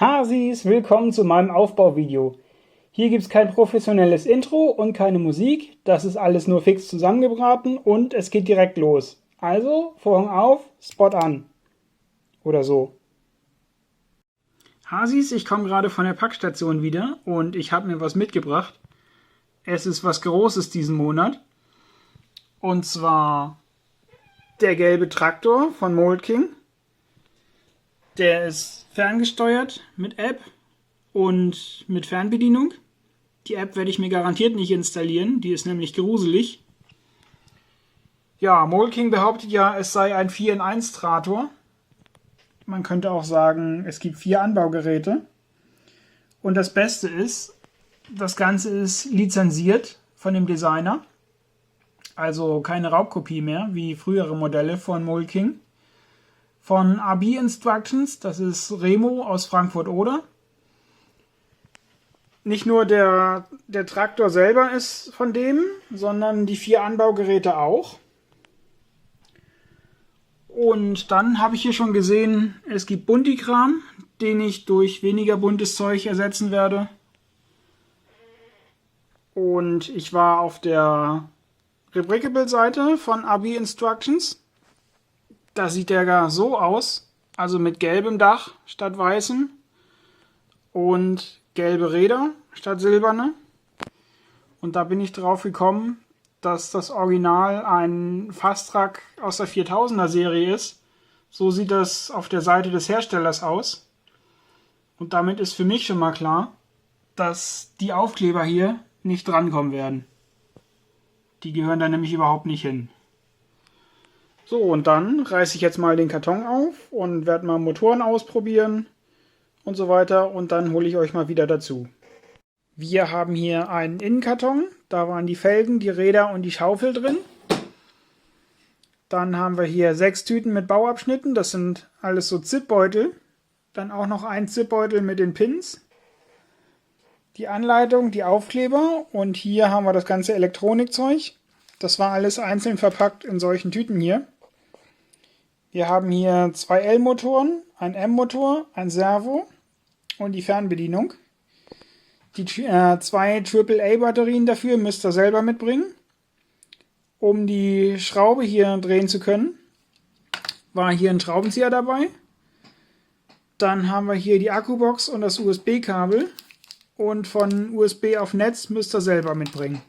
Hasis, willkommen zu meinem Aufbauvideo. Hier gibt es kein professionelles Intro und keine Musik, das ist alles nur fix zusammengebraten und es geht direkt los. Also, Vorhang auf, Spot an. Oder so. Hasis, ich komme gerade von der Packstation wieder und ich habe mir was mitgebracht. Es ist was Großes diesen Monat. Und zwar der gelbe Traktor von Moltking. Der ist ferngesteuert mit App und mit Fernbedienung. Die App werde ich mir garantiert nicht installieren, die ist nämlich gruselig. Ja, Moltking behauptet ja, es sei ein 4-in-1 Traktor. Man könnte auch sagen, es gibt 4 Anbaugeräte. Und das Beste ist, das Ganze ist lizenziert von dem Designer. Also keine Raubkopie mehr, wie frühere Modelle von Moltking. Von RB Instructions, das ist Remo aus Frankfurt-Oder. Nicht nur der Traktor selber ist von dem, sondern die 4 Anbaugeräte auch. Und dann habe ich hier schon gesehen, es gibt Bunti-Kram, den ich durch weniger buntes Zeug ersetzen werde. Und ich war auf der Rebrickable-Seite von RB Instructions. Da sieht der gar so aus, also mit gelbem Dach statt weißem und gelbe Räder statt silberne. Und da bin ich drauf gekommen, dass das Original ein Fastrac aus der 4000er Serie ist. So sieht das auf der Seite des Herstellers aus. Und damit ist für mich schon mal klar, dass die Aufkleber hier nicht drankommen werden. Die gehören da nämlich überhaupt nicht hin. So, und dann reiße ich jetzt mal den Karton auf und werde mal Motoren ausprobieren und so weiter. Und dann hole ich euch mal wieder dazu. Wir haben hier einen Innenkarton. Da waren die Felgen, die Räder und die Schaufel drin. Dann haben wir hier 6 Tüten mit Bauabschnitten. Das sind alles so Zipbeutel. Dann auch noch ein Zipbeutel mit den Pins. Die Anleitung, die Aufkleber. Und hier haben wir das ganze Elektronikzeug. Das war alles einzeln verpackt in solchen Tüten hier. Wir haben hier 2 L-Motoren, ein M-Motor, ein Servo und die Fernbedienung. Die 2 AAA-Batterien dafür müsst ihr selber mitbringen. Um die Schraube hier drehen zu können, war hier ein Schraubenzieher dabei. Dann haben wir hier die Akkubox und das USB-Kabel. Und von USB auf Netz müsst ihr selber mitbringen.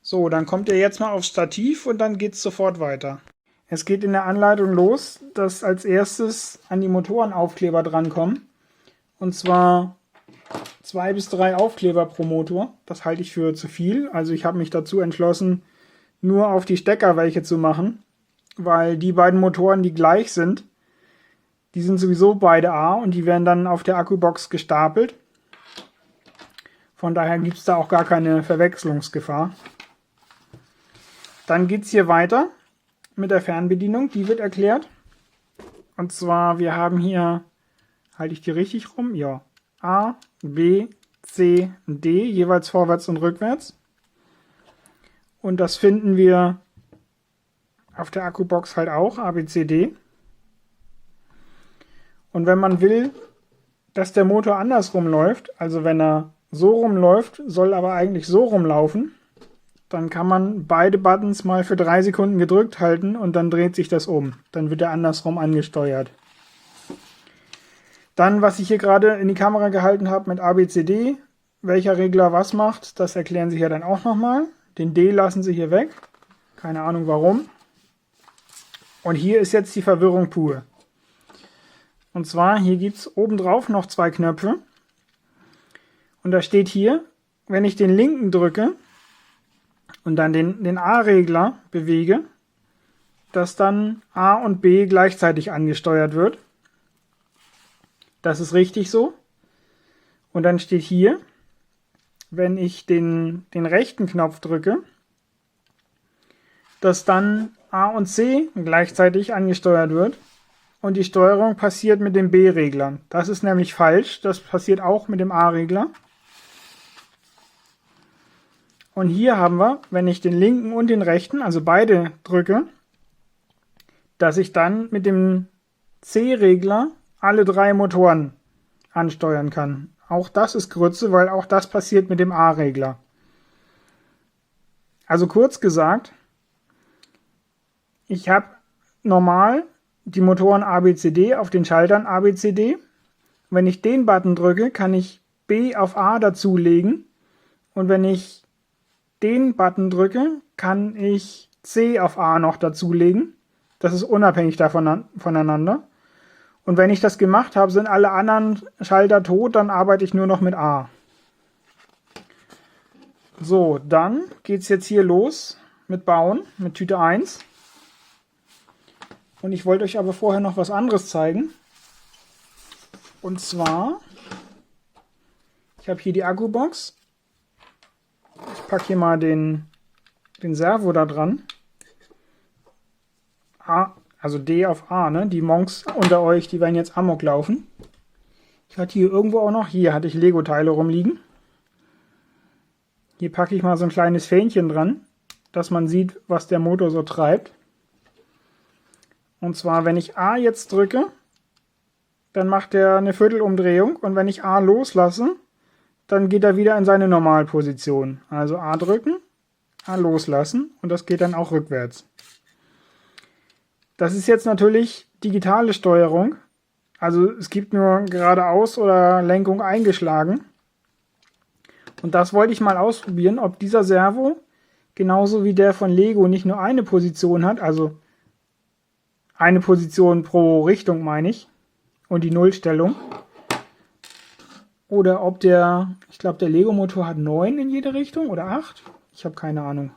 So, dann kommt ihr jetzt mal aufs Stativ und dann geht es sofort weiter. Es geht in der Anleitung los, dass als erstes an die Motorenaufkleber drankommen. Und zwar 2 bis 3 Aufkleber pro Motor. Das halte ich für zu viel. Also ich habe mich dazu entschlossen, nur auf die Stecker welche zu machen. Weil die beiden Motoren, die gleich sind, die sind sowieso beide A und die werden dann auf der Akkubox gestapelt. Von daher gibt es da auch gar keine Verwechslungsgefahr. Dann geht es hier weiter mit der Fernbedienung, die wird erklärt. Und zwar, wir haben hier, halte ich die richtig rum? Ja. A, B, C, D, jeweils vorwärts und rückwärts. Und das finden wir auf der Akkubox halt auch, A, B, C, D. Und wenn man will, dass der Motor andersrum läuft, also wenn er so rumläuft, soll aber eigentlich so rumlaufen, dann kann man beide Buttons mal für 3 Sekunden gedrückt halten und dann dreht sich das um. Dann wird er andersrum angesteuert. Dann, was ich hier gerade in die Kamera gehalten habe mit ABCD, welcher Regler was macht, das erklären sie hier dann auch nochmal. Den D lassen sie hier weg. Keine Ahnung warum. Und hier ist jetzt die Verwirrung pur. Und zwar, hier gibt es obendrauf noch 2 Knöpfe. Und da steht hier, wenn ich den linken drücke, und dann den A-Regler bewege, dass dann A und B gleichzeitig angesteuert wird. Das ist richtig so. Und dann steht hier, wenn ich den rechten Knopf drücke, dass dann A und C gleichzeitig angesteuert wird. Und die Steuerung passiert mit dem B-Regler. Das ist nämlich falsch. Das passiert auch mit dem A-Regler. Und hier haben wir, wenn ich den linken und den rechten, also beide drücke, dass ich dann mit dem C-Regler alle 3 Motoren ansteuern kann. Auch das ist Grütze, weil auch das passiert mit dem A-Regler. Also kurz gesagt, ich habe normal die Motoren ABCD auf den Schaltern ABCD. Wenn ich den Button drücke, kann ich B auf A dazulegen. Und wenn ich den Button drücke, kann ich C auf A noch dazulegen. Das ist unabhängig davon voneinander. Und wenn ich das gemacht habe, sind alle anderen Schalter tot, dann arbeite ich nur noch mit A. So, dann geht es jetzt hier los mit Bauen, mit Tüte 1. Und ich wollte euch aber vorher noch was anderes zeigen. Und zwar, ich habe hier die Akkubox. Ich packe hier mal den Servo da dran. A, also D auf A, ne? Die Monks unter euch, die werden jetzt Amok laufen. Ich hatte hier irgendwo auch noch, hier hatte ich Lego-Teile rumliegen. Hier packe ich mal so ein kleines Fähnchen dran, dass man sieht, was der Motor so treibt. Und zwar, wenn ich A jetzt drücke, dann macht er eine Viertelumdrehung. Und wenn ich A loslasse, dann geht er wieder in seine Normalposition. Also A drücken, A loslassen und das geht dann auch rückwärts. Das ist jetzt natürlich digitale Steuerung. Also es gibt nur geradeaus oder Lenkung eingeschlagen. Und das wollte ich mal ausprobieren, ob dieser Servo genauso wie der von Lego nicht nur eine Position hat, also eine Position pro Richtung meine ich, und die Nullstellung. Oder ob der, ich glaube der Lego-Motor hat 9 in jede Richtung oder 8. Ich habe keine Ahnung.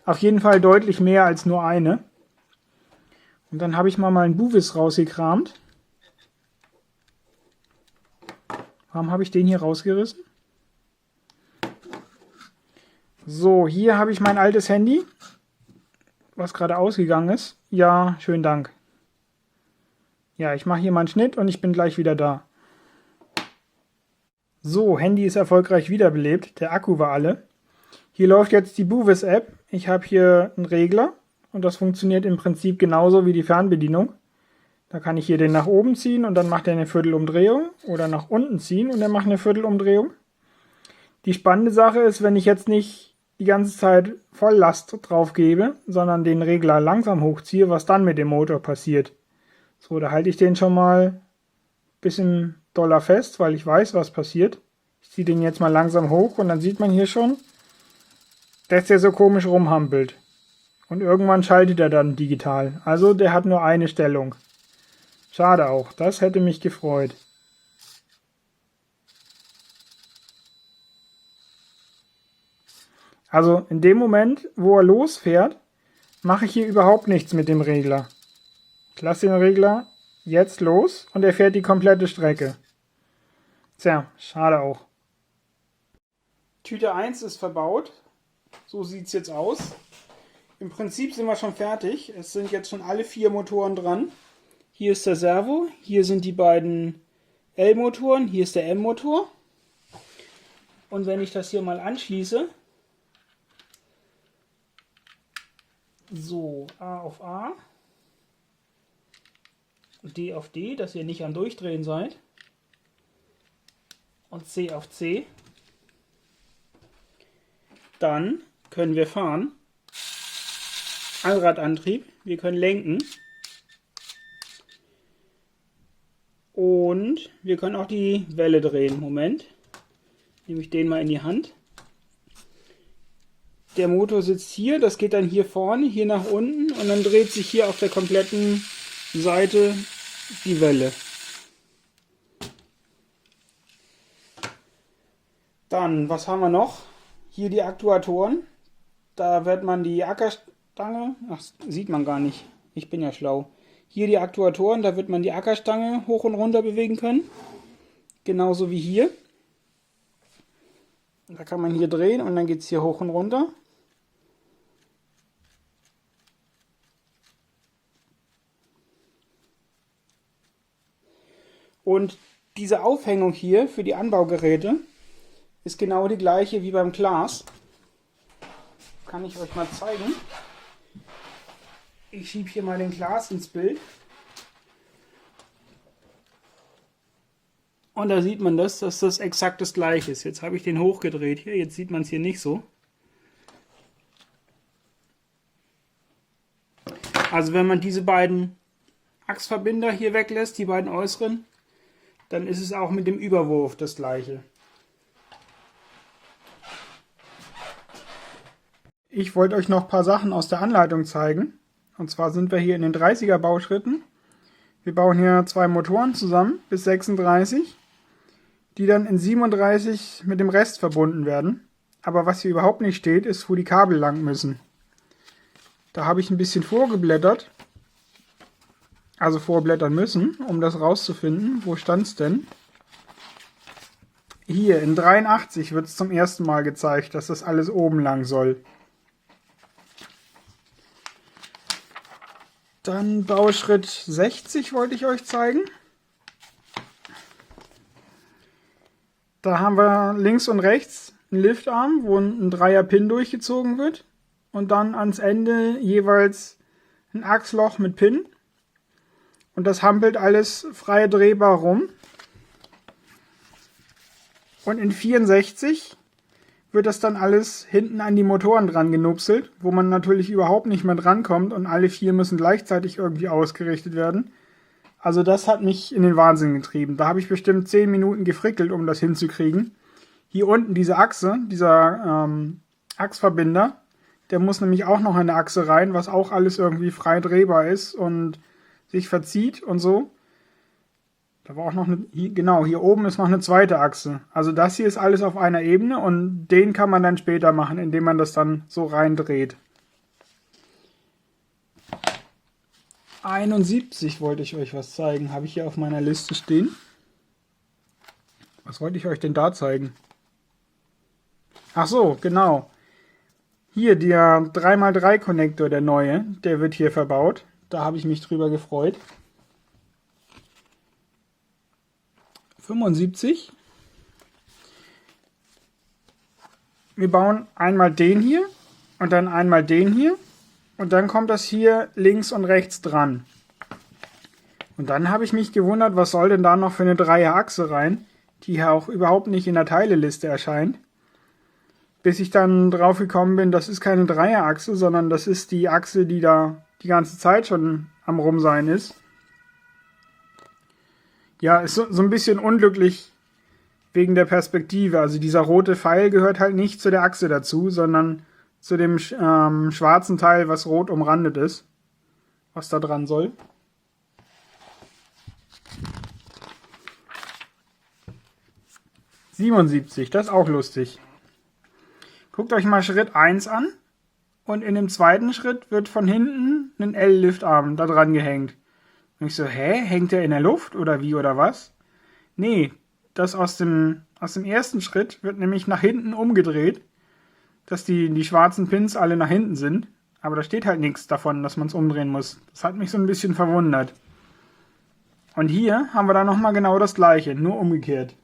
Auf jeden Fall deutlich mehr als nur eine. Und dann habe ich mal einen Buvis rausgekramt. Warum habe ich den hier rausgerissen? So, hier habe ich mein altes Handy, was gerade ausgegangen ist. Ja, schönen Dank. Ja, ich mache hier mal einen Schnitt und ich bin gleich wieder da. So, Handy ist erfolgreich wiederbelebt. Der Akku war alle. Hier läuft jetzt die Buvis App. Ich habe hier einen Regler und das funktioniert im Prinzip genauso wie die Fernbedienung. Da kann ich hier den nach oben ziehen und dann macht er eine Viertelumdrehung oder nach unten ziehen und er macht eine Viertelumdrehung. Die spannende Sache ist, wenn ich jetzt nicht die ganze Zeit Volllast drauf gebe, sondern den Regler langsam hochziehe, was dann mit dem Motor passiert. So, da halte ich den schon mal ein bisschen doller fest, weil ich weiß, was passiert. Ich ziehe den jetzt mal langsam hoch und dann sieht man hier schon, dass der so komisch rumhampelt. Und irgendwann schaltet er dann digital. Also der hat nur eine Stellung. Schade auch, das hätte mich gefreut. Also in dem Moment, wo er losfährt, mache ich hier überhaupt nichts mit dem Regler. Ich lasse den Regler jetzt los und er fährt die komplette Strecke. Tja, schade auch. Tüte 1 ist verbaut. So sieht es jetzt aus. Im Prinzip sind wir schon fertig. Es sind jetzt schon alle 4 Motoren dran. Hier ist der Servo, hier sind die beiden L-Motoren, hier ist der M-Motor. Und wenn ich das hier mal anschließe, so, A auf A, D auf D, dass ihr nicht am Durchdrehen seid, und C auf C, dann können wir fahren. Allradantrieb, wir können lenken und wir können auch die Welle drehen. Moment, nehme ich den mal in die Hand. Der Motor sitzt hier, das geht dann hier vorne, hier nach unten und dann dreht sich hier auf der kompletten Seite die Welle. Dann, was haben wir noch? Hier die Aktuatoren. Da wird man die Ackerstange, ach, sieht man gar nicht, ich bin ja schlau. Hier die Aktuatoren, da wird man die Ackerstange hoch und runter bewegen können. Genauso wie hier. Da kann man hier drehen und dann geht es hier hoch und runter. Und diese Aufhängung hier für die Anbaugeräte ist genau die gleiche wie beim Glas. Kann ich euch mal zeigen. Ich schiebe hier mal den Glas ins Bild. Und da sieht man das, dass das exakt das gleiche ist. Jetzt habe ich den hochgedreht hier, jetzt sieht man es hier nicht so. Also wenn man diese beiden Achsverbinder hier weglässt, die beiden äußeren, dann ist es auch mit dem Überwurf das gleiche. Ich wollte euch noch ein paar Sachen aus der Anleitung zeigen. Und zwar sind wir hier in den 30er Bauschritten. Wir bauen hier 2 Motoren zusammen bis 36, die dann in 37 mit dem Rest verbunden werden. Aber was hier überhaupt nicht steht, ist, wo die Kabel lang müssen. Da habe ich ein bisschen vorgeblättert, also vorblättern müssen, um das rauszufinden. Wo stand es denn? Hier in 83 wird es zum ersten Mal gezeigt, dass das alles oben lang soll. Dann Bauschritt 60 wollte ich euch zeigen. Da haben wir links und rechts einen Liftarm, wo ein 3er Pin durchgezogen wird. Und dann ans Ende jeweils ein Achsloch mit Pin. Und das hampelt alles frei drehbar rum. Und in 64 wird das dann alles hinten an die Motoren dran genupselt, wo man natürlich überhaupt nicht mehr drankommt und alle 4 müssen gleichzeitig irgendwie ausgerichtet werden. Also das hat mich in den Wahnsinn getrieben. Da habe ich bestimmt 10 Minuten gefrickelt, um das hinzukriegen. Hier unten diese Achse, dieser Achsverbinder, der muss nämlich auch noch in eine Achse rein, was auch alles irgendwie frei drehbar ist und sich verzieht und so. Da war auch noch eine, genau, hier oben ist noch eine zweite Achse. Also das hier ist alles auf einer Ebene und den kann man dann später machen, indem man das dann so reindreht. 71 wollte ich euch was zeigen, habe ich hier auf meiner Liste stehen. Was wollte ich euch denn da zeigen? Ach so, genau. Hier, der 3x3 Konnektor, der neue, der wird hier verbaut. Da habe ich mich drüber gefreut. 75. Wir bauen einmal den hier und dann einmal den hier. Und dann kommt das hier links und rechts dran. Und dann habe ich mich gewundert, was soll denn da noch für eine 3er Achse rein, die hier auch überhaupt nicht in der Teileliste erscheint. Bis ich dann drauf gekommen bin, das ist keine 3er Achse, sondern das ist die Achse, die da die ganze Zeit schon am Rumsein ist. Ja, ist so ein bisschen unglücklich wegen der Perspektive. Also dieser rote Pfeil gehört halt nicht zu der Achse dazu, sondern zu dem schwarzen Teil, was rot umrandet ist, was da dran soll. '77, das ist auch lustig. Guckt euch mal Schritt 1 an und in dem zweiten Schritt wird von hinten ein L-Liftarm da dran gehängt. Und ich so, hä, hängt der in der Luft oder wie oder was? Nee, das aus dem ersten Schritt wird nämlich nach hinten umgedreht, dass die schwarzen Pins alle nach hinten sind. Aber da steht halt nichts davon, dass man es umdrehen muss. Das hat mich so ein bisschen verwundert. Und hier haben wir dann nochmal genau das gleiche, nur umgekehrt.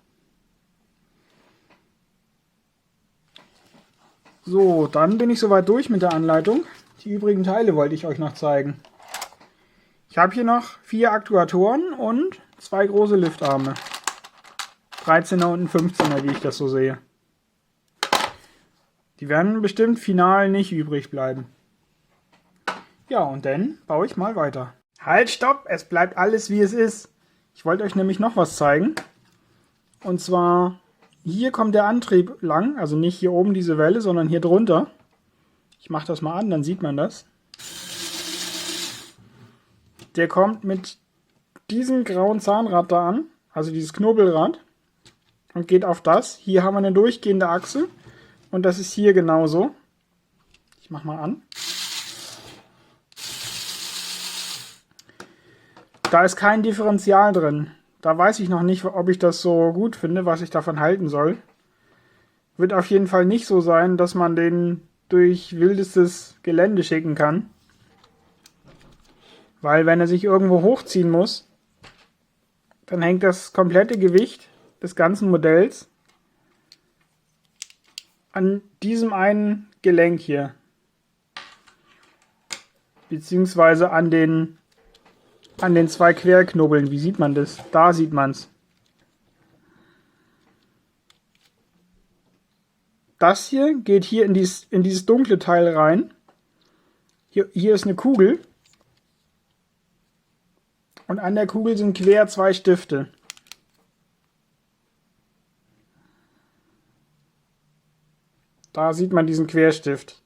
So, dann bin ich soweit durch mit der Anleitung. Die übrigen Teile wollte ich euch noch zeigen. Ich habe hier noch 4 Aktuatoren und 2 große Liftarme. 13er und ein 15er, wie ich das so sehe. Die werden bestimmt final nicht übrig bleiben. Ja, und dann baue ich mal weiter. Halt, stopp! Es bleibt alles wie es ist. Ich wollte euch nämlich noch was zeigen. Und zwar, hier kommt der Antrieb lang. Also nicht hier oben diese Welle, sondern hier drunter. Ich mache das mal an, dann sieht man das. Der kommt mit diesem grauen Zahnrad da an. Also dieses Knobelrad. Und geht auf das. Hier haben wir eine durchgehende Achse. Und das ist hier genauso. Ich mache mal an. Da ist kein Differential drin. Da weiß ich noch nicht, ob ich das so gut finde, was ich davon halten soll. Wird auf jeden Fall nicht so sein, dass man den durch wildestes Gelände schicken kann. Weil wenn er sich irgendwo hochziehen muss, dann hängt das komplette Gewicht des ganzen Modells an diesem einen Gelenk hier. Beziehungsweise an den 2 Querknubbeln. Wie sieht man das? Da sieht man es. das hier geht hier in dieses dunkle Teil rein. Hier ist eine Kugel. Und an der Kugel sind quer 2 Stifte. Da sieht man diesen Querstift.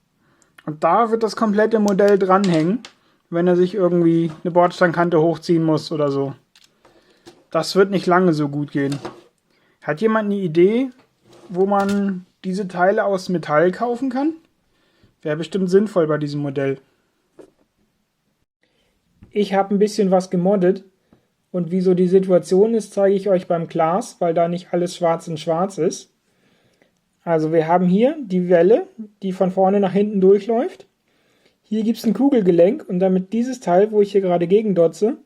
Und da wird das komplette Modell dranhängen, wenn er sich irgendwie eine Bordsteinkante hochziehen muss oder so. Das wird nicht lange so gut gehen. Hat jemand eine Idee, wo man diese Teile aus Metall kaufen kann? Wäre bestimmt sinnvoll bei diesem Modell. Ich habe ein bisschen was gemoddet und wie so die Situation ist, zeige ich euch beim Glas, weil da nicht alles schwarz in schwarz ist. Also wir haben hier die Welle, die von vorne nach hinten durchläuft. Hier gibt es ein Kugelgelenk und damit dieses Teil, wo ich hier gerade gegendotze,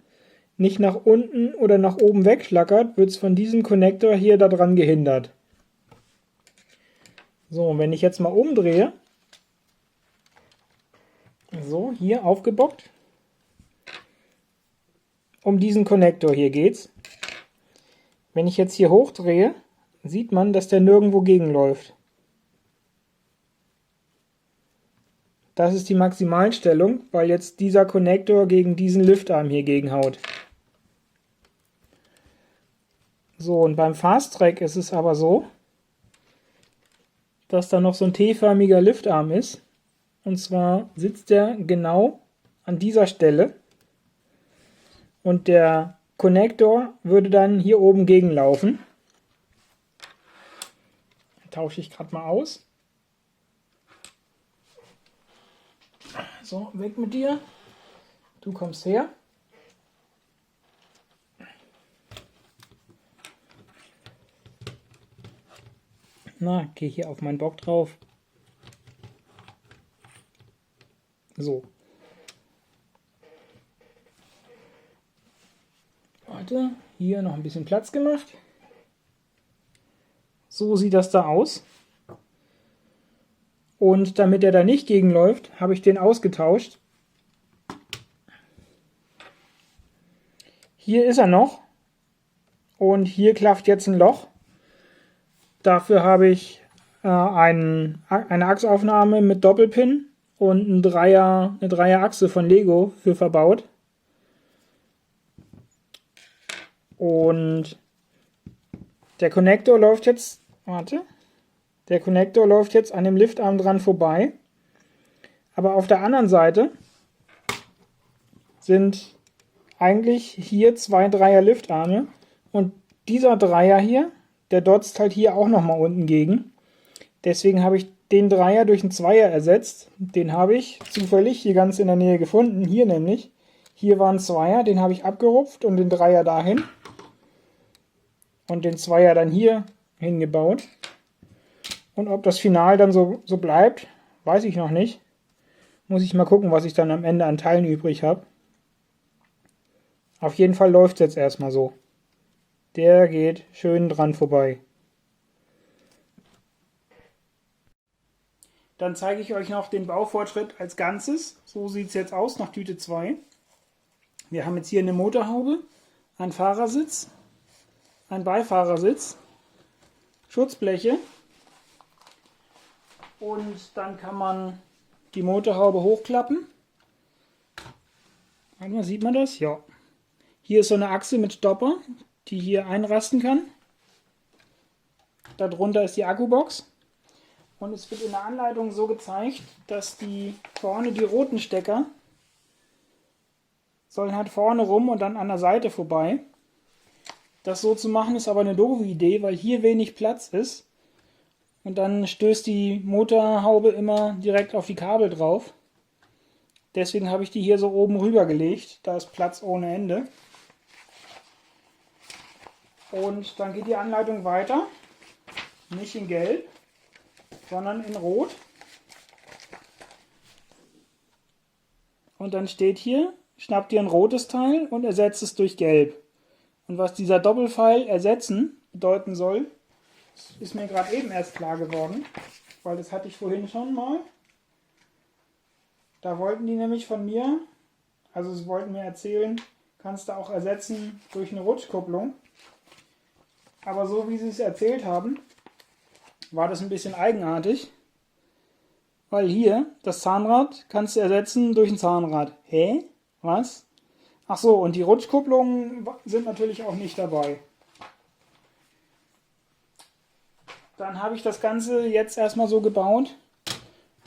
nicht nach unten oder nach oben wegschlackert, wird es von diesem Konnektor hier daran gehindert. So, und wenn ich jetzt mal umdrehe, so, hier aufgebockt, um diesen Konnektor hier geht's. Wenn ich jetzt hier hochdrehe, sieht man, dass der nirgendwo gegenläuft. Das ist die Maximalstellung, weil jetzt dieser Konnektor gegen diesen Liftarm hier gegenhaut. So, und beim Fast Track ist es aber so, dass da noch so ein T-förmiger Liftarm ist. Und zwar sitzt der genau an dieser Stelle. Und der Konnektor würde dann hier oben gegenlaufen. Tausche ich gerade mal aus. So, weg mit dir. Du kommst her. Na, geh hier auf meinen Bock drauf. So. Warte, hier noch ein bisschen Platz gemacht. So sieht das da aus. Und damit er da nicht gegenläuft, habe ich den ausgetauscht. Hier ist er noch. Und hier klafft jetzt ein Loch. Dafür habe ich eine Achsaufnahme mit Doppelpin und eine Dreierachse von Lego für verbaut. Und der Konnektor läuft jetzt, der Konnektor läuft jetzt an dem Liftarm dran vorbei. Aber auf der anderen Seite sind eigentlich hier 2 Dreier-Liftarme. Und dieser Dreier hier, der dotzt halt hier auch nochmal unten gegen. Deswegen habe ich den Dreier durch einen Zweier ersetzt. Den habe ich zufällig hier ganz in der Nähe gefunden. Hier nämlich. Hier war ein Zweier, den habe ich abgerupft und den Dreier dahin. Und den Zweier dann hier hingebaut. Und ob das Final dann so bleibt, weiß ich noch nicht. Muss ich mal gucken, was ich dann am Ende an Teilen übrig habe. Auf jeden Fall läuft es jetzt erstmal so. Der geht schön dran vorbei. Dann zeige ich euch noch den Baufortschritt als Ganzes. So sieht es jetzt aus nach Tüte 2. Wir haben jetzt hier eine Motorhaube, einen Fahrersitz, einen Beifahrersitz, Schutzbleche und dann kann man die Motorhaube hochklappen. Einmal sieht man das? Ja. Hier ist so eine Achse mit Stopper, die hier einrasten kann. Darunter ist die Akkubox. Und es wird in der Anleitung so gezeigt, dass die vorne die roten Stecker sollen halt vorne rum und dann an der Seite vorbei. Das so zu machen ist aber eine doofe Idee, weil hier wenig Platz ist. Und dann stößt die Motorhaube immer direkt auf die Kabel drauf. Deswegen habe ich die hier so oben rüber gelegt. Da ist Platz ohne Ende. Und dann geht die Anleitung weiter. Nicht in Gelb, sondern in Rot. Und dann steht hier, schnappt ihr ein rotes Teil und ersetzt es durch Gelb. Und was dieser Doppelpfeil ersetzen bedeuten soll, ist mir gerade eben erst klar geworden, weil das hatte ich vorhin schon mal. Da wollten die nämlich von mir, also sie wollten mir erzählen, kannst du auch ersetzen durch eine Rutschkupplung. Aber so wie sie es erzählt haben, war das ein bisschen eigenartig, weil hier das Zahnrad kannst du ersetzen durch ein Zahnrad. Hä? Was? Ach so, und die Rutschkupplungen sind natürlich auch nicht dabei. Dann habe ich das Ganze jetzt erstmal so gebaut,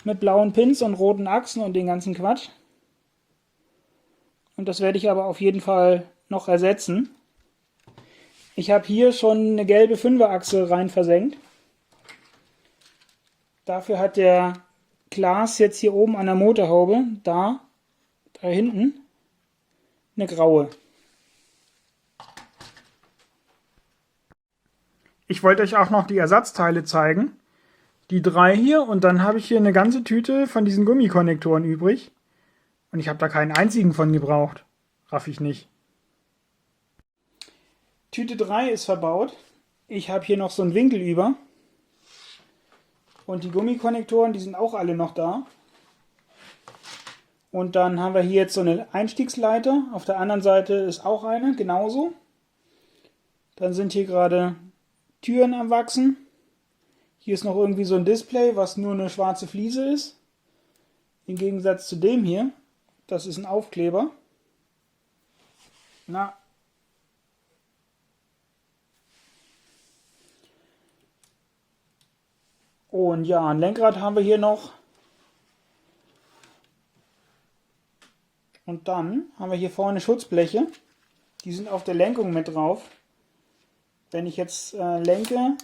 mit blauen Pins und roten Achsen und den ganzen Quatsch. Und das werde ich aber auf jeden Fall noch ersetzen. Ich habe hier schon eine gelbe 5er-Achse rein versenkt. Dafür hat der Klaas jetzt hier oben an der Motorhaube, da hinten, eine graue. Ich wollte euch auch noch die Ersatzteile zeigen. Die 3 hier und dann habe ich hier eine ganze Tüte von diesen Gummikonnektoren übrig. Und ich habe da keinen einzigen von gebraucht. Raff ich nicht. Tüte 3 ist verbaut. Ich habe hier noch so einen Winkel über. Und die Gummikonnektoren, die sind auch alle noch da. Und dann haben wir hier jetzt so eine Einstiegsleiter. Auf der anderen Seite ist auch eine, genauso. Dann sind hier gerade Türen am Wachsen. Hier ist noch irgendwie so ein Display, was nur eine schwarze Fliese ist. Im Gegensatz zu dem hier. Das ist ein Aufkleber. Na. Und ja, ein Lenkrad haben wir hier noch. Und dann haben wir hier vorne Schutzbleche. Die sind auf der Lenkung mit drauf. Wenn ich jetzt lenke,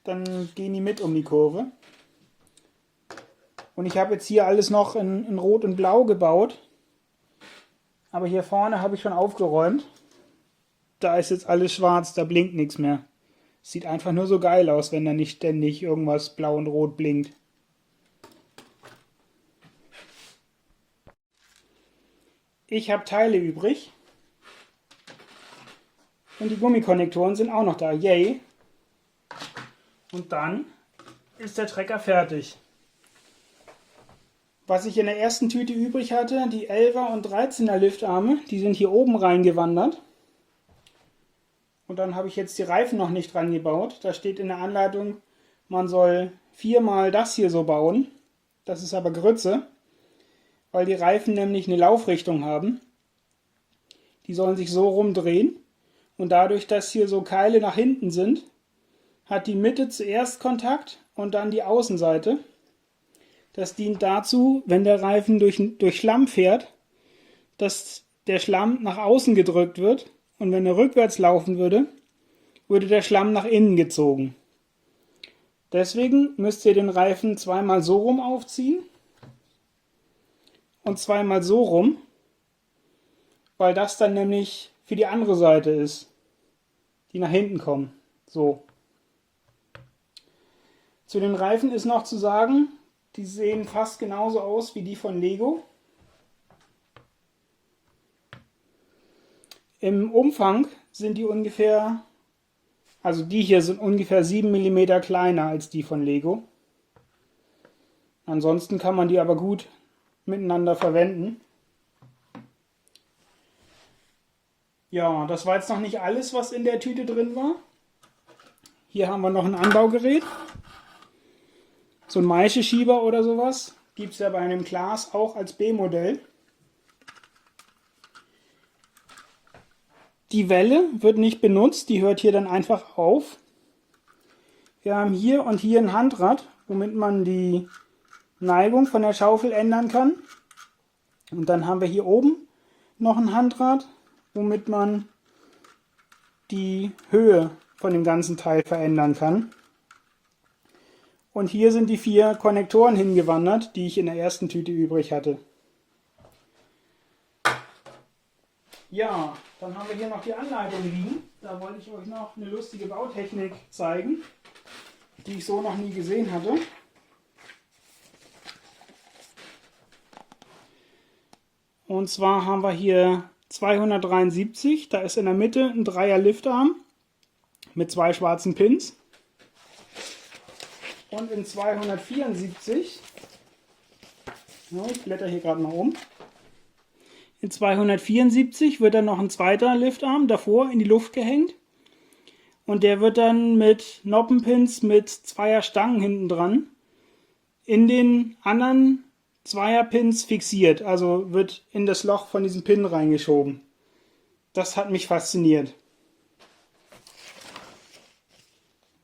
dann gehen die mit um die Kurve. Und ich habe jetzt hier alles noch in Rot und Blau gebaut. Aber hier vorne habe ich schon aufgeräumt. Da ist jetzt alles schwarz, da blinkt nichts mehr. Sieht einfach nur so geil aus, wenn da nicht ständig irgendwas blau und rot blinkt. Ich habe Teile übrig. Und die Gummikonnektoren sind auch noch da. Yay! Und dann ist der Trecker fertig. Was ich in der ersten Tüte übrig hatte, die 11er und 13er Liftarme, die sind hier oben reingewandert. Und dann habe ich jetzt die Reifen noch nicht dran gebaut. Da steht in der Anleitung, man soll 4-mal das hier so bauen. Das ist aber Grütze, weil die Reifen nämlich eine Laufrichtung haben. Die sollen sich so rumdrehen. Und dadurch, dass hier so Keile nach hinten sind, hat die Mitte zuerst Kontakt und dann die Außenseite. Das dient dazu, wenn der Reifen durch Schlamm fährt, dass der Schlamm nach außen gedrückt wird. Und wenn er rückwärts laufen würde, würde der Schlamm nach innen gezogen. Deswegen müsst ihr den Reifen 2-mal so rum aufziehen und 2-mal so rum, weil das dann nämlich für die andere Seite ist, die nach hinten kommen. So. Zu den Reifen ist noch zu sagen, die sehen fast genauso aus wie die von Lego. Im Umfang sind die ungefähr, also die hier sind ungefähr 7 mm kleiner als die von Lego. Ansonsten kann man die aber gut miteinander verwenden. Ja, das war jetzt noch nicht alles, was in der Tüte drin war. Hier haben wir noch ein Anbaugerät. So ein Maischeschieber oder sowas. Gibt es ja bei einem Klaas auch als B-Modell. Die Welle wird nicht benutzt, die hört hier dann einfach auf. Wir haben hier und hier ein Handrad, womit man die Neigung von der Schaufel ändern kann. Und dann haben wir hier oben noch ein Handrad, womit man die Höhe von dem ganzen Teil verändern kann. Und hier sind die 4 Konnektoren hingewandert, die ich in der ersten Tüte übrig hatte. Ja, dann haben wir hier noch die Anleitung liegen. Da wollte ich euch noch eine lustige Bautechnik zeigen, die ich so noch nie gesehen hatte. Und zwar haben wir hier 273, da ist in der Mitte ein 3er Liftarm mit 2 schwarzen Pins. Und in 274, ja, ich blätter hier gerade mal um, in 274 wird dann noch ein zweiter Liftarm davor in die Luft gehängt. und der wird dann mit Noppenpins mit zweier Stangen hinten dran in den anderen Zweierpins fixiert, also wird in das Loch von diesem Pin reingeschoben. Das hat mich fasziniert.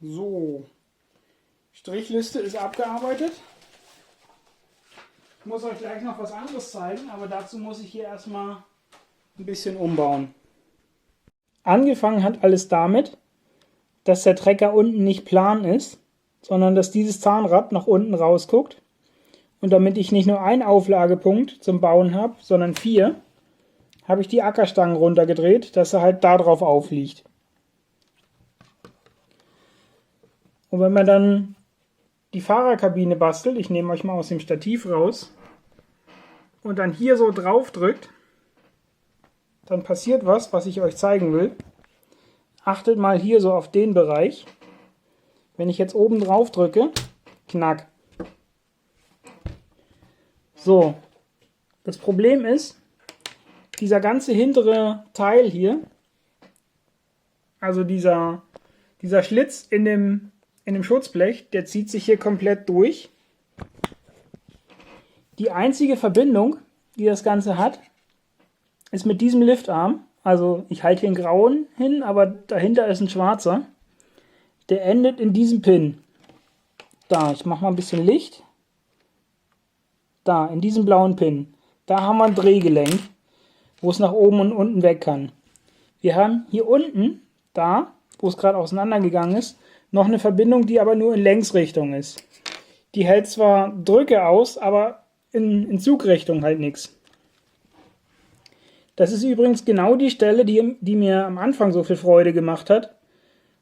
So, Strichliste ist abgearbeitet. Ich muss euch gleich noch was anderes zeigen, aber dazu muss ich hier erstmal ein bisschen umbauen. Angefangen hat alles damit, dass der Trecker unten nicht plan ist, sondern dass dieses Zahnrad nach unten rausguckt. Und damit ich nicht nur einen Auflagepunkt zum Bauen habe, sondern 4, habe ich die Ackerstangen runtergedreht, dass er halt da drauf aufliegt. Und wenn man dann die Fahrerkabine bastelt, ich nehme euch mal aus dem Stativ raus, und dann hier so drauf drückt, dann passiert was ich euch zeigen will. Achtet mal hier so auf den Bereich. Wenn ich jetzt oben drauf drücke, knack. So, das Problem ist, dieser ganze hintere Teil hier, also dieser Schlitz in dem Schutzblech, der zieht sich hier komplett durch. Die einzige Verbindung, die das Ganze hat, ist mit diesem Liftarm. Also ich halte hier einen grauen hin, aber dahinter ist ein schwarzer. Der endet in diesem Pin. Da, ich mache mal ein bisschen Licht. Da, in diesem blauen Pin. Da haben wir ein Drehgelenk, wo es nach oben und unten weg kann. Wir haben hier unten, da, wo es gerade auseinandergegangen ist, noch eine Verbindung, die aber nur in Längsrichtung ist. Die hält zwar Drücke aus, aber in Zugrichtung halt nichts. Das ist übrigens genau die Stelle, die mir am Anfang so viel Freude gemacht hat,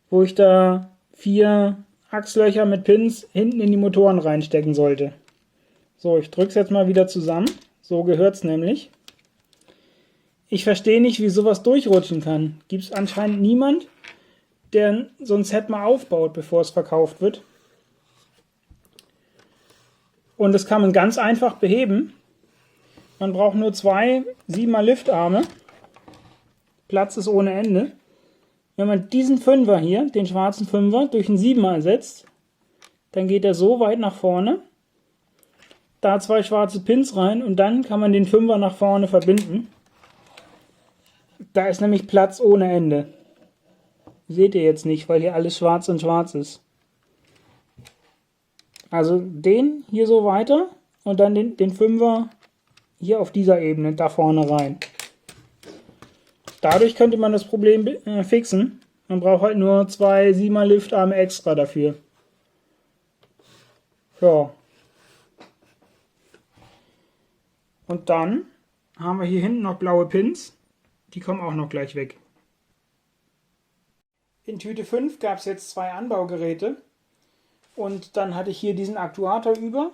wo ich da 4 Achslöcher mit Pins hinten in die Motoren reinstecken sollte. So, ich drücke es jetzt mal wieder zusammen. So gehört es nämlich. Ich verstehe nicht, wie sowas durchrutschen kann. Gibt es anscheinend niemand, der so ein Set mal aufbaut, bevor es verkauft wird. Und das kann man ganz einfach beheben. Man braucht nur 2 7er Liftarme. Platz ist ohne Ende. Wenn man diesen 5er hier, den schwarzen 5er, durch einen 7er ersetzt, dann geht er so weit nach vorne. Da 2 schwarze Pins rein und dann kann man den 5er nach vorne verbinden. Da ist nämlich Platz ohne Ende. Seht ihr jetzt nicht, weil hier alles schwarz und schwarz ist. Also den hier so weiter und dann den 5er hier auf dieser Ebene da vorne rein. Dadurch könnte man das Problem fixen. Man braucht halt nur 2 7er Liftarme extra dafür. Ja. Und dann haben wir hier hinten noch blaue Pins. Die kommen auch noch gleich weg. In Tüte 5 gab es jetzt 2 Anbaugeräte. Und dann hatte ich hier diesen Aktuator über.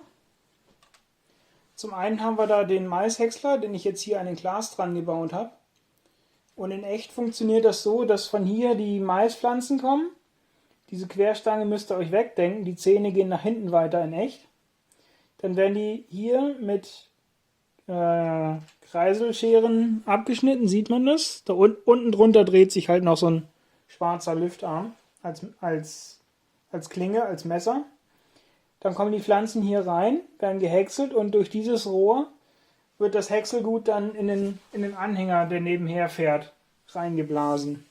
Zum einen haben wir da den Maishäcksler, den ich jetzt hier an den Glas dran gebaut habe. Und in echt funktioniert das so, dass von hier die Maispflanzen kommen. Diese Querstange müsst ihr euch wegdenken. Die Zähne gehen nach hinten weiter in echt. Dann werden die hier mit Kreiselscheren abgeschnitten, sieht man das. Da unten drunter dreht sich halt noch so ein schwarzer Liftarm als Klinge, als Messer. Dann kommen die Pflanzen hier rein, werden gehäckselt und durch dieses Rohr wird das Häckselgut dann in den Anhänger, der nebenher fährt, reingeblasen.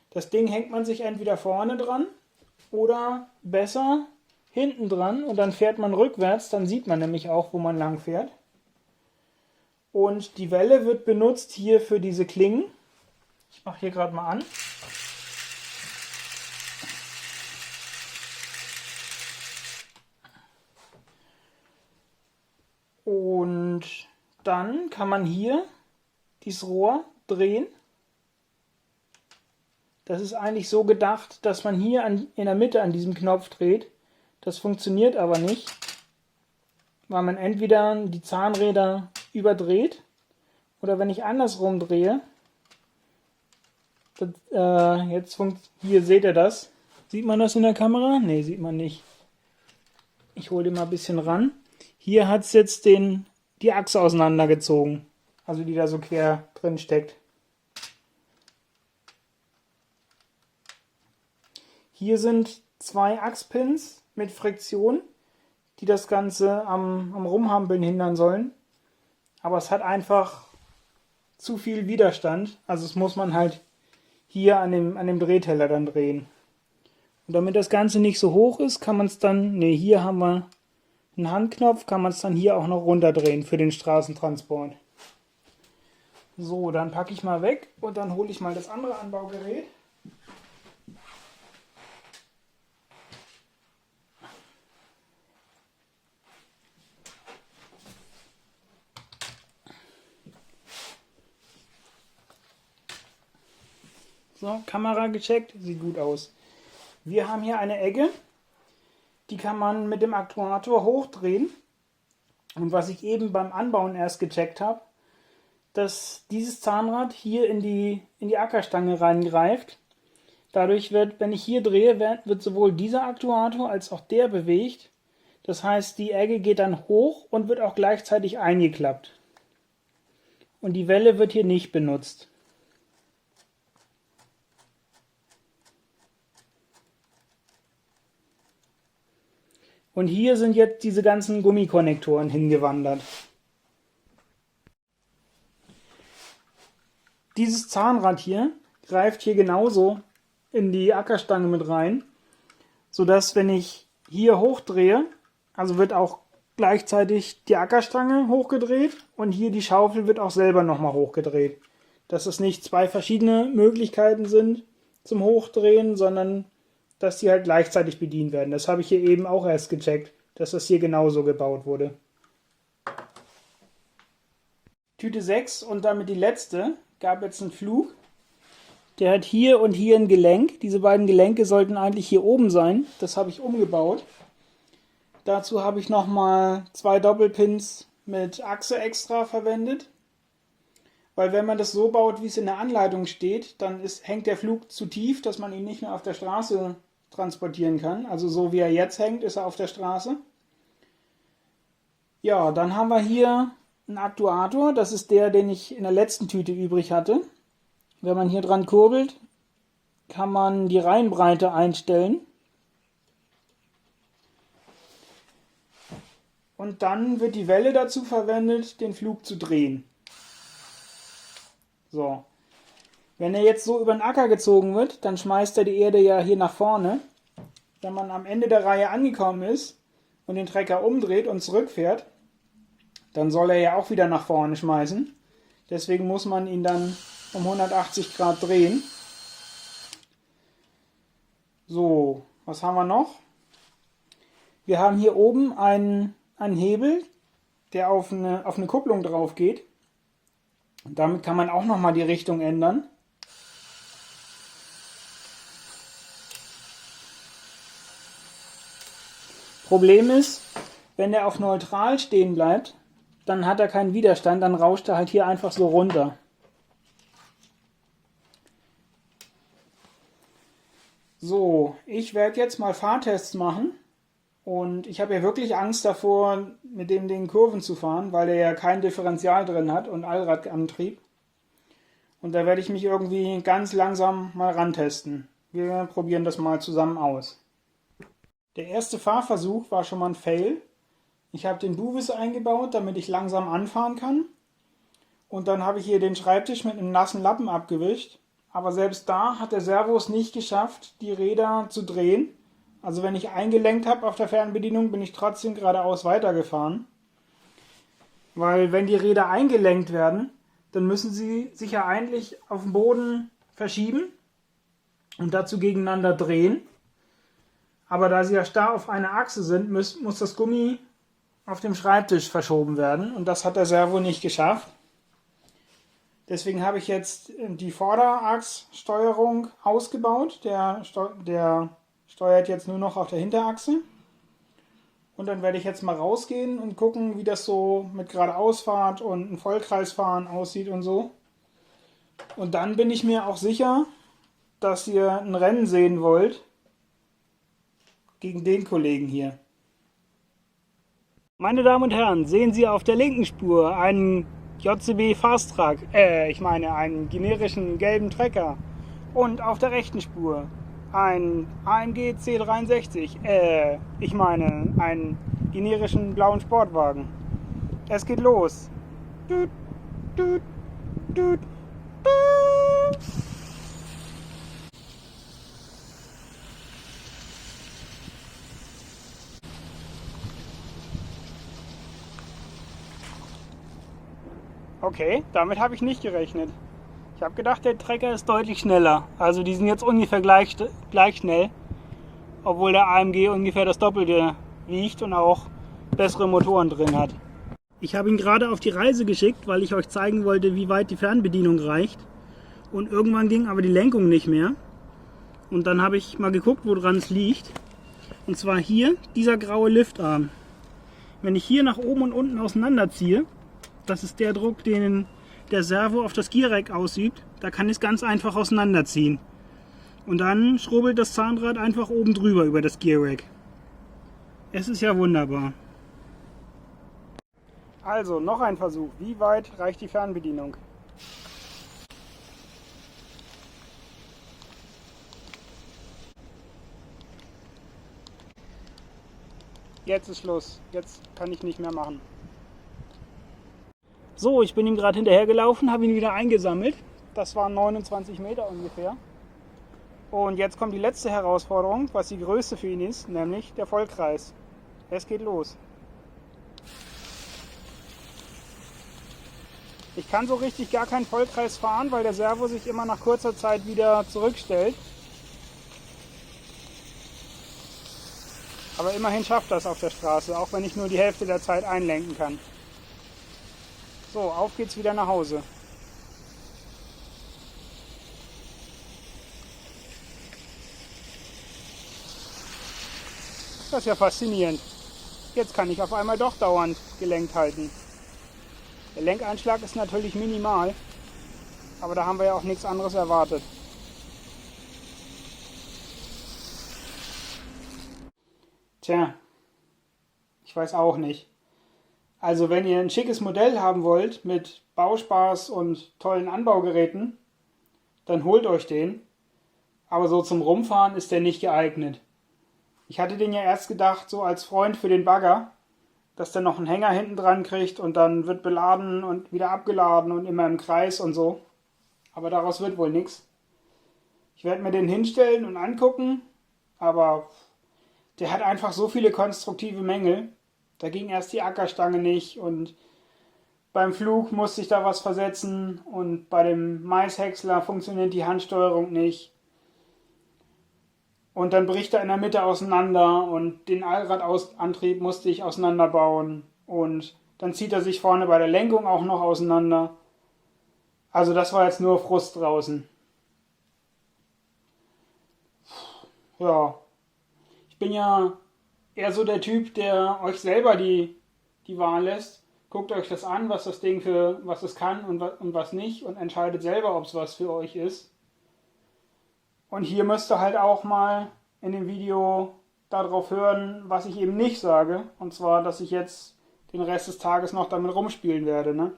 Das Ding hängt man sich entweder vorne dran oder besser hinten dran und dann fährt man rückwärts, dann sieht man nämlich auch, wo man lang fährt. Und die Welle wird benutzt hier für diese Klingen. Ich mache hier gerade mal an. Und dann kann man hier dieses Rohr drehen. Das ist eigentlich so gedacht, dass man hier in der Mitte an diesem Knopf dreht. Das funktioniert aber nicht, weil man entweder die Zahnräder überdreht oder wenn ich andersrum drehe, hier seht ihr das. Sieht man das in der Kamera? Ne, sieht man nicht. Ich hole den mal ein bisschen ran. Hier hat es jetzt die Achse auseinandergezogen, also die da so quer drin steckt. Hier sind 2 Achspins mit Friktion, die das Ganze am Rumhampeln hindern sollen. Aber es hat einfach zu viel Widerstand. Also es muss man halt hier an dem Drehteller dann drehen. Und damit das Ganze nicht so hoch ist, kann man es dann, ne, hier haben wir einen Handknopf, kann man es dann hier auch noch runterdrehen für den Straßentransport. So, dann packe ich mal weg und dann hole ich mal das andere Anbaugerät. So, Kamera gecheckt, sieht gut aus. Wir haben hier eine Egge, die kann man mit dem Aktuator hochdrehen. Und was ich eben beim Anbauen erst gecheckt habe, dass dieses Zahnrad hier in die Ackerstange reingreift. Dadurch wird, wenn ich hier drehe, wird sowohl dieser Aktuator als auch der bewegt. Das heißt, die Egge geht dann hoch und wird auch gleichzeitig eingeklappt. Und die Welle wird hier nicht benutzt. Und hier sind jetzt diese ganzen Gummikonnektoren hingewandert. Dieses Zahnrad hier greift hier genauso in die Ackerstange mit rein, sodass, wenn ich hier hochdrehe, also wird auch gleichzeitig die Ackerstange hochgedreht und hier die Schaufel wird auch selber nochmal hochgedreht. Dass es nicht 2 verschiedene Möglichkeiten sind zum Hochdrehen, sondern dass die halt gleichzeitig bedient werden. Das habe ich hier eben auch erst gecheckt, dass das hier genauso gebaut wurde. Tüte 6 und damit die letzte, gab jetzt einen Flug. Der hat hier und hier ein Gelenk. Diese beiden Gelenke sollten eigentlich hier oben sein. Das habe ich umgebaut. Dazu habe ich nochmal 2 Doppelpins mit Achse extra verwendet. Weil wenn man das so baut, wie es in der Anleitung steht, dann hängt der Flug zu tief, dass man ihn nicht mehr auf der Straße transportieren kann. Also so wie er jetzt hängt, ist er auf der Straße. Ja, dann haben wir hier einen Aktuator. Das ist der, den ich in der letzten Tüte übrig hatte. Wenn man hier dran kurbelt, kann man die Reihenbreite einstellen. Und dann wird die Welle dazu verwendet, den Flug zu drehen. So. Wenn er jetzt so über den Acker gezogen wird, dann schmeißt er die Erde ja hier nach vorne. Wenn man am Ende der Reihe angekommen ist und den Trecker umdreht und zurückfährt, dann soll er ja auch wieder nach vorne schmeißen. Deswegen muss man ihn dann um 180 Grad drehen. So, was haben wir noch? Wir haben hier oben einen Hebel, der auf eine Kupplung drauf geht. Und damit kann man auch nochmal die Richtung ändern. Problem ist, wenn der auf neutral stehen bleibt, dann hat er keinen Widerstand, dann rauscht er halt hier einfach so runter. So, ich werde jetzt mal Fahrtests machen. Und ich habe ja wirklich Angst davor, mit dem Ding Kurven zu fahren, weil der ja kein Differential drin hat und Allradantrieb. Und da werde ich mich irgendwie ganz langsam mal rantesten. Wir probieren das mal zusammen aus. Der erste Fahrversuch war schon mal ein Fail. Ich habe den Duvis eingebaut, damit ich langsam anfahren kann. Und dann habe ich hier den Schreibtisch mit einem nassen Lappen abgewischt. Aber selbst da hat der Servo es nicht geschafft, die Räder zu drehen. Also wenn ich eingelenkt habe auf der Fernbedienung, bin ich trotzdem geradeaus weitergefahren. Weil wenn die Räder eingelenkt werden, dann müssen sie sich ja eigentlich auf dem Boden verschieben und dazu gegeneinander drehen. Aber da sie ja starr auf einer Achse sind, muss das Gummi auf dem Schreibtisch verschoben werden. Und das hat der Servo nicht geschafft. Deswegen habe ich jetzt die Vorderachssteuerung ausgebaut. Der steuert jetzt nur noch auf der Hinterachse. Und dann werde ich jetzt mal rausgehen und gucken, wie das so mit Geradeausfahrt und ein Vollkreisfahren aussieht und so. Und dann bin ich mir auch sicher, dass ihr ein Rennen sehen wollt gegen den Kollegen hier. Meine Damen und Herren, sehen Sie auf der linken Spur einen JCB Fastrac, einen generischen gelben Trecker. Und auf der rechten Spur ein AMG C63, ich meine einen generischen blauen Sportwagen. Es geht los. Tut, tut, tut, tut. Okay, damit habe ich nicht gerechnet. Ich habe gedacht, der Trecker ist deutlich schneller. Also die sind jetzt ungefähr gleich schnell, obwohl der AMG ungefähr das Doppelte wiegt und auch bessere Motoren drin hat. Ich habe ihn gerade auf die Reise geschickt, weil ich euch zeigen wollte, wie weit die Fernbedienung reicht. Und irgendwann ging aber die Lenkung nicht mehr. Und dann habe ich mal geguckt, woran es liegt. Und zwar hier, dieser graue Liftarm. Wenn ich hier nach oben und unten auseinanderziehe, das ist der Druck, den der Servo auf das Gearrack ausübt, da kann ich es ganz einfach auseinanderziehen. Und dann schrubbelt das Zahnrad einfach oben drüber über das Gearrack. Es ist ja wunderbar. Also, noch ein Versuch. Wie weit reicht die Fernbedienung? Jetzt ist Schluss. Jetzt kann ich nicht mehr machen. So, ich bin ihm gerade hinterhergelaufen, habe ihn wieder eingesammelt. Das waren 29 Meter ungefähr. Und jetzt kommt die letzte Herausforderung, was die größte für ihn ist, nämlich der Vollkreis. Es geht los. Ich kann so richtig gar keinen Vollkreis fahren, weil der Servo sich immer nach kurzer Zeit wieder zurückstellt. Aber immerhin schafft das auf der Straße, auch wenn ich nur die Hälfte der Zeit einlenken kann. So, auf geht's wieder nach Hause. Das ist ja faszinierend. Jetzt kann ich auf einmal doch dauernd gelenkt halten. Der Lenkeinschlag ist natürlich minimal, aber da haben wir ja auch nichts anderes erwartet. Tja, ich weiß auch nicht. Also wenn ihr ein schickes Modell haben wollt mit Bauspaß und tollen Anbaugeräten, dann holt euch den. Aber so zum Rumfahren ist der nicht geeignet. Ich hatte den ja erst gedacht, so als Freund für den Bagger, dass der noch einen Hänger hinten dran kriegt und dann wird beladen und wieder abgeladen und immer im Kreis und so. Aber daraus wird wohl nichts. Ich werde mir den hinstellen und angucken, aber der hat einfach so viele konstruktive Mängel. Da ging erst die Ackerstange nicht und beim Flug musste ich da was versetzen und bei dem Maishäcksler funktioniert die Handsteuerung nicht. Und dann bricht er in der Mitte auseinander und den Allradantrieb musste ich auseinanderbauen. Und dann zieht er sich vorne bei der Lenkung auch noch auseinander. Also das war jetzt nur Frust draußen. Ja, ich bin ja eher so der Typ, der euch selber die Wahl lässt. Guckt euch das an, was das Ding für was es kann und was nicht und entscheidet selber, ob es was für euch ist. Und hier müsst ihr halt auch mal in dem Video darauf hören, was ich eben nicht sage. Und zwar, dass ich jetzt den Rest des Tages noch damit rumspielen werde. Ne?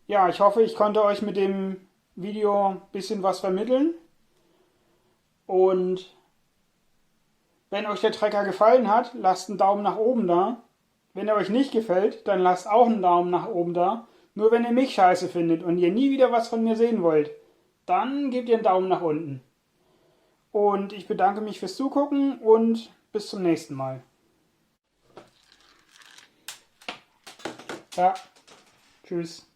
Ja, ich hoffe, ich konnte euch mit dem Video ein bisschen was vermitteln. Und wenn euch der Trecker gefallen hat, lasst einen Daumen nach oben da. Wenn er euch nicht gefällt, dann lasst auch einen Daumen nach oben da. Nur wenn ihr mich scheiße findet und ihr nie wieder was von mir sehen wollt, dann gebt ihr einen Daumen nach unten. Und ich bedanke mich fürs Zugucken und bis zum nächsten Mal. Ja, tschüss.